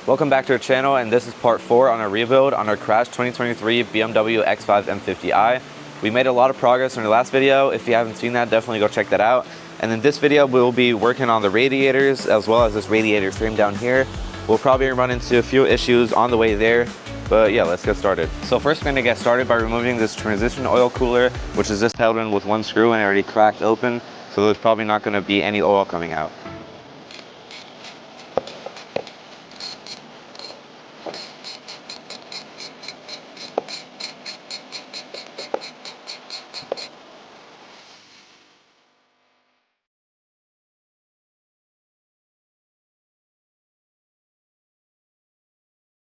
Welcome back to our channel, and this is part 4 on our rebuild on our crashed 2023 BMW X5 M50i. We made a lot of progress in our last video. If you haven't seen that, definitely go check that out. And in this video, we'll be working on the radiators as well as this radiator frame down here. We'll probably run into a few issues on the way there, but yeah, let's get started. So first, we're gonna get started by removing this transition oil cooler, which is just held in with one screw and already cracked open. So there's probably not gonna be any oil coming out.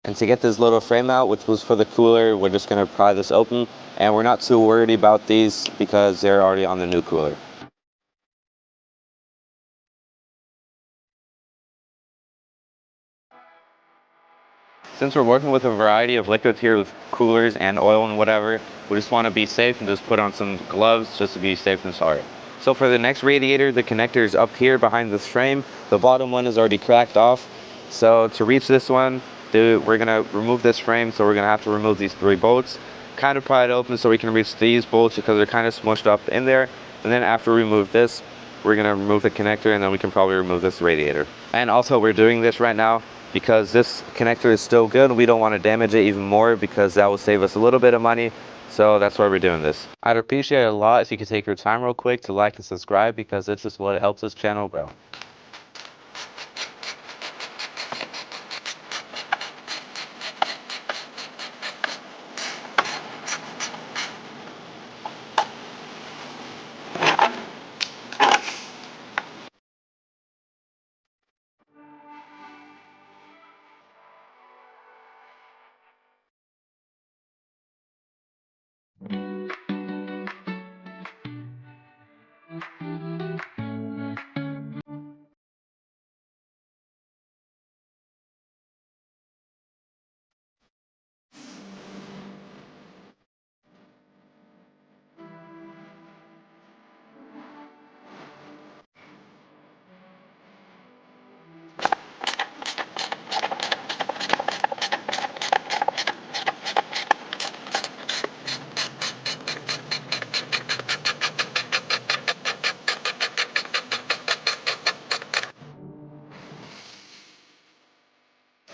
And to get this little frame out, which was for the cooler, we're just gonna pry this open, and we're not too worried about these because they're already on the new cooler. Since we're working with a variety of liquids here with coolers and oil and whatever, we just want to be safe and just put on some gloves just to be safe and sorry. So for the next radiator, the connector is up here behind this frame. The bottom one is already cracked off. So to reach this one, we're gonna remove this frame, so we're gonna have to remove these 3 bolts. Kind of pry it open so we can reach these bolts because they're kind of smushed up in there. And then after we remove this, we're gonna remove the connector, and then we can probably remove this radiator. And also, we're doing this right now because this connector is still good. We don't want to damage it even more because that will save us a little bit of money. So that's why we're doing this. I'd appreciate it a lot if you could take your time real quick to like and subscribe, because it's just what helps this channel grow.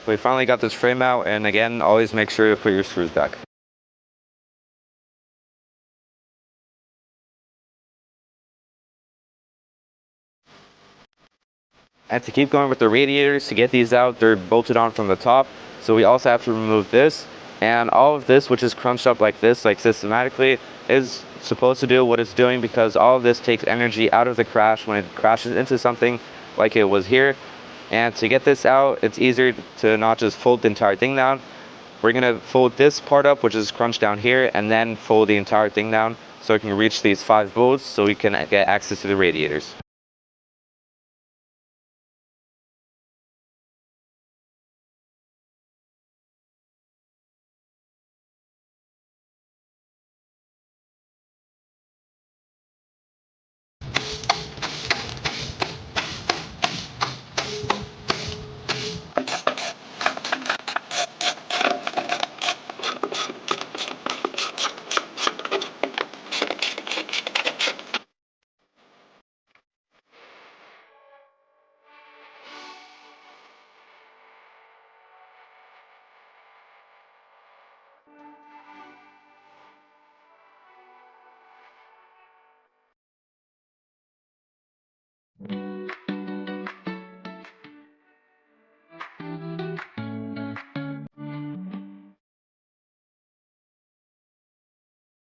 We finally got this frame out, and again, always make sure to put your screws back. And to keep going with the radiators, to get these out, they're bolted on from the top. So we also have to remove this. And all of this, which is crunched up like this, like systematically, is supposed to do what it's doing, because all of this takes energy out of the crash when it crashes into something like it was here. And to get this out, it's easier to not just fold the entire thing down. We're gonna fold this part up, which is crunched down here, and then fold the entire thing down so it can reach these 5 bolts so we can get access to the radiators.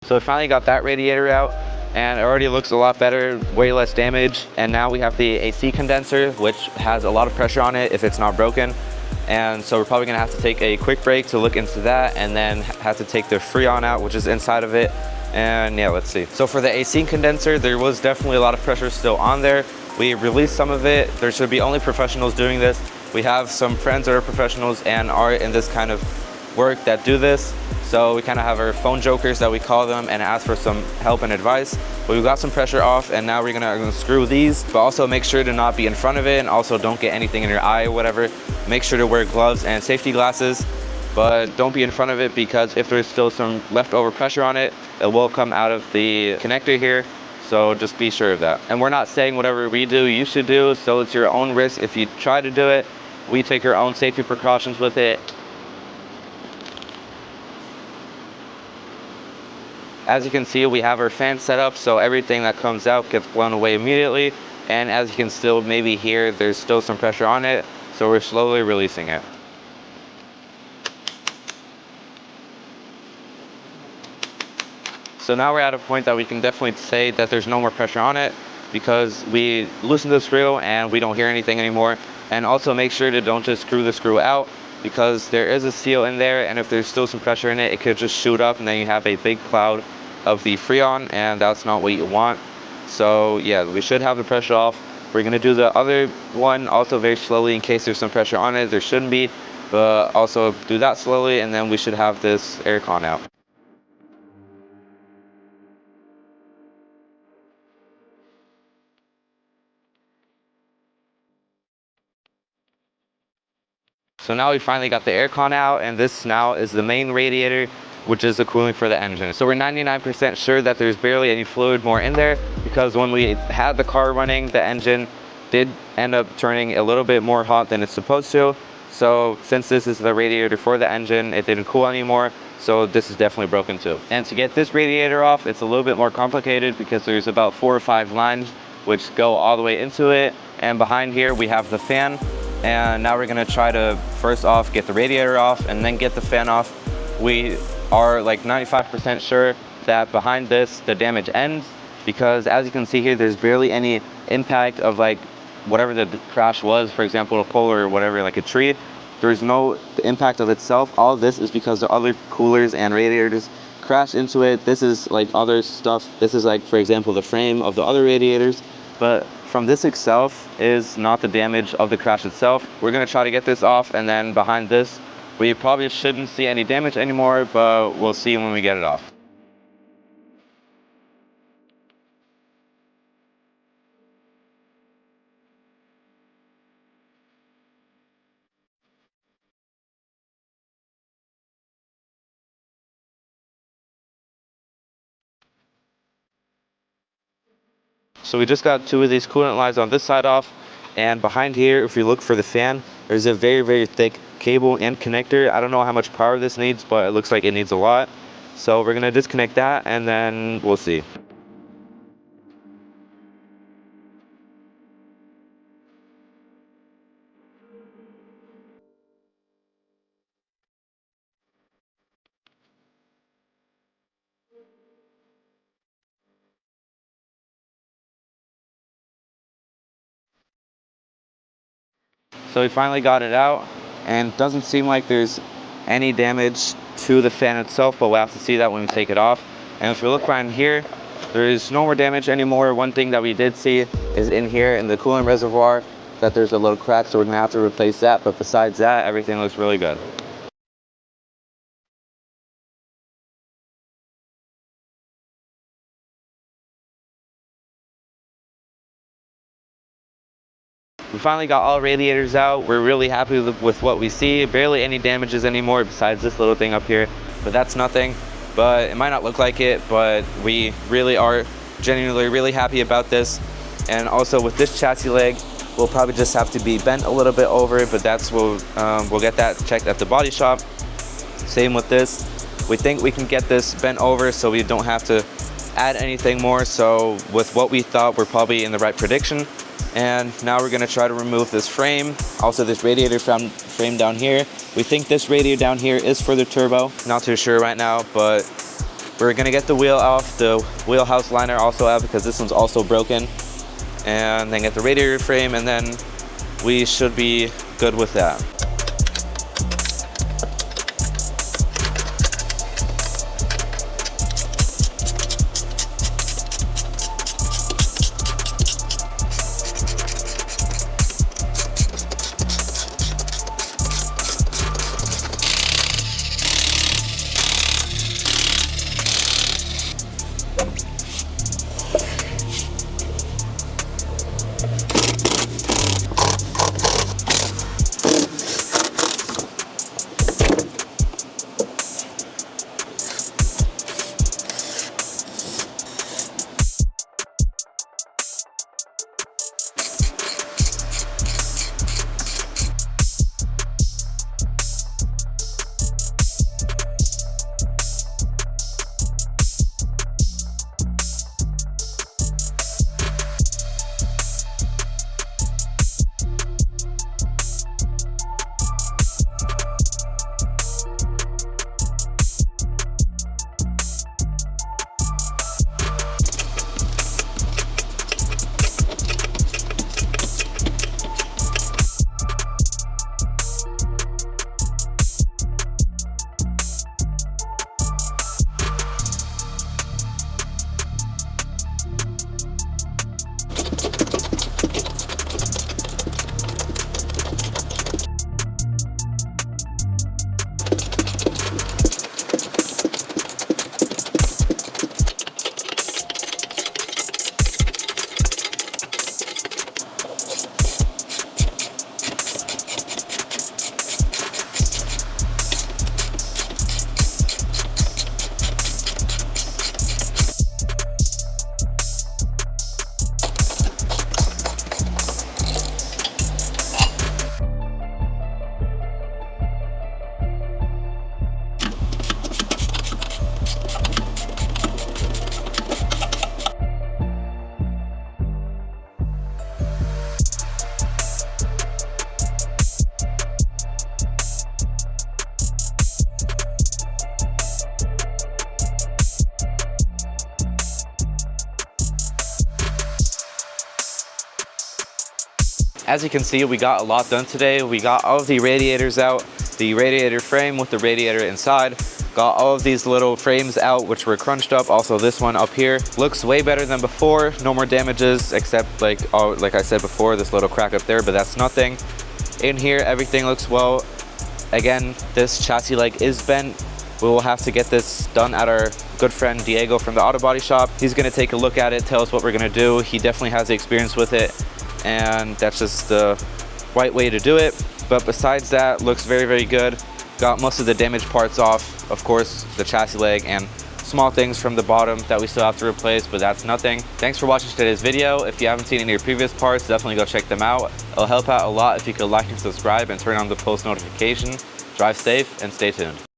So we finally got that radiator out, and it already looks a lot better, way less damage. And now we have the AC condenser, which has a lot of pressure on it if it's not broken. And so we're probably gonna have to take a quick break to look into that, and then have to take the Freon out, which is inside of it. And yeah, let's see. So for the AC condenser, there was definitely a lot of pressure still on there. We released some of it. There should be only professionals doing this. We have some friends that are professionals and are in this kind of work that do this. So we kind of have our phone jokers that we call them and ask for some help and advice. But we got some pressure off, and now we're gonna unscrew these, but also make sure to not be in front of it, and also don't get anything in your eye or whatever. make sure to wear gloves and safety glasses, but don't be in front of it, because if there's still some leftover pressure on it, it will come out of the connector here. So just be sure of that. And we're not saying whatever we do you should do, so it's your own risk if you try to do it. We take our own safety precautions with it. As you can see, we have our fan set up, so everything that comes out gets blown away immediately. And as you can still maybe hear, there's still some pressure on it, so we're slowly releasing it. So now we're at a point that we can definitely say that there's no more pressure on it, because we loosen the screw and we don't hear anything anymore. And also make sure to don't just screw the screw out, because there is a seal in there, and if there's still some pressure in it, it could just shoot up and then you have a big cloud of the Freon, and that's not what you want. So yeah, we should have the pressure off. We're gonna do the other one also very slowly in case there's some pressure on it. There shouldn't be, but also do that slowly, and then we should have this aircon out. So now we finally got the aircon out, and this now is the main radiator, which is the cooling for the engine. So we're 99% sure that there's barely any fluid more in there, because when we had the car running, the engine did end up turning a little bit more hot than it's supposed to. So since this is the radiator for the engine, it didn't cool anymore, so this is definitely broken too. And to get this radiator off, it's a little bit more complicated, because there's about 4 or 5 lines which go all the way into it, and behind here we have the fan. And now we're gonna try to first off get the radiator off and then get the fan off. We are like 95% sure that behind this the damage ends, because as you can see here, there's barely any impact of like whatever the crash was, for example a pole or whatever, like a tree. There's no impact of itself. All of this is because the other coolers and radiators crashed into it. This is like other stuff. This is like, for example, the frame of the other radiators. But from this itself is not the damage of the crash itself. We're gonna try to get this off, and then behind this, we probably shouldn't see any damage anymore, but we'll see when we get it off. So we just got 2 of these coolant lines on this side off, and behind here, if you look for the fan, there's a very, very thick cable and connector. I don't know how much power this needs, but it looks like it needs a lot. So we're gonna disconnect that, and then we'll see. So we finally got it out, and it doesn't seem like there's any damage to the fan itself, but we'll have to see that when we take it off. And if we look around here, there's no more damage anymore. One thing that we did see is in here in the coolant reservoir that there's a little crack, so we're gonna have to replace that. But besides that, everything looks really good. We finally got all radiators out. We're really happy with what we see. Barely any damages anymore besides this little thing up here, but that's nothing. But it might not look like it, but we really are genuinely really happy about this. And also with this chassis leg, we'll probably just have to be bent a little bit over, but that's we'll get that checked at the body shop. Same with this. We think we can get this bent over so we don't have to add anything more. So with what we thought, we're probably in the right prediction. And now we're gonna try to remove this frame, also this radiator frame down here. We think this radiator down here is for the turbo. Not too sure right now, but we're gonna get the wheel off, the wheelhouse liner also out because this one's also broken. And then get the radiator frame, and then we should be good with that. As you can see, we got a lot done today. We got all of the radiators out, the radiator frame with the radiator inside, got all of these little frames out which were crunched up. Also this one up here looks way better than before. No more damages except like I said before, this little crack up there, but that's nothing. In here everything looks well. Again, this chassis leg is bent. We will have to get this done at our good friend Diego from the auto body shop. He's gonna take a look at it, tell us what we're gonna do. He definitely has the experience with it, and that's just the right way to do it. But besides that, looks very, very good. Got most of the damaged parts off, of course, the chassis leg and small things from the bottom that we still have to replace, but that's nothing. Thanks for watching today's video. If you haven't seen any of your previous parts, definitely go check them out. It'll help out a lot if you could like and subscribe and turn on the post notification. Drive safe and stay tuned.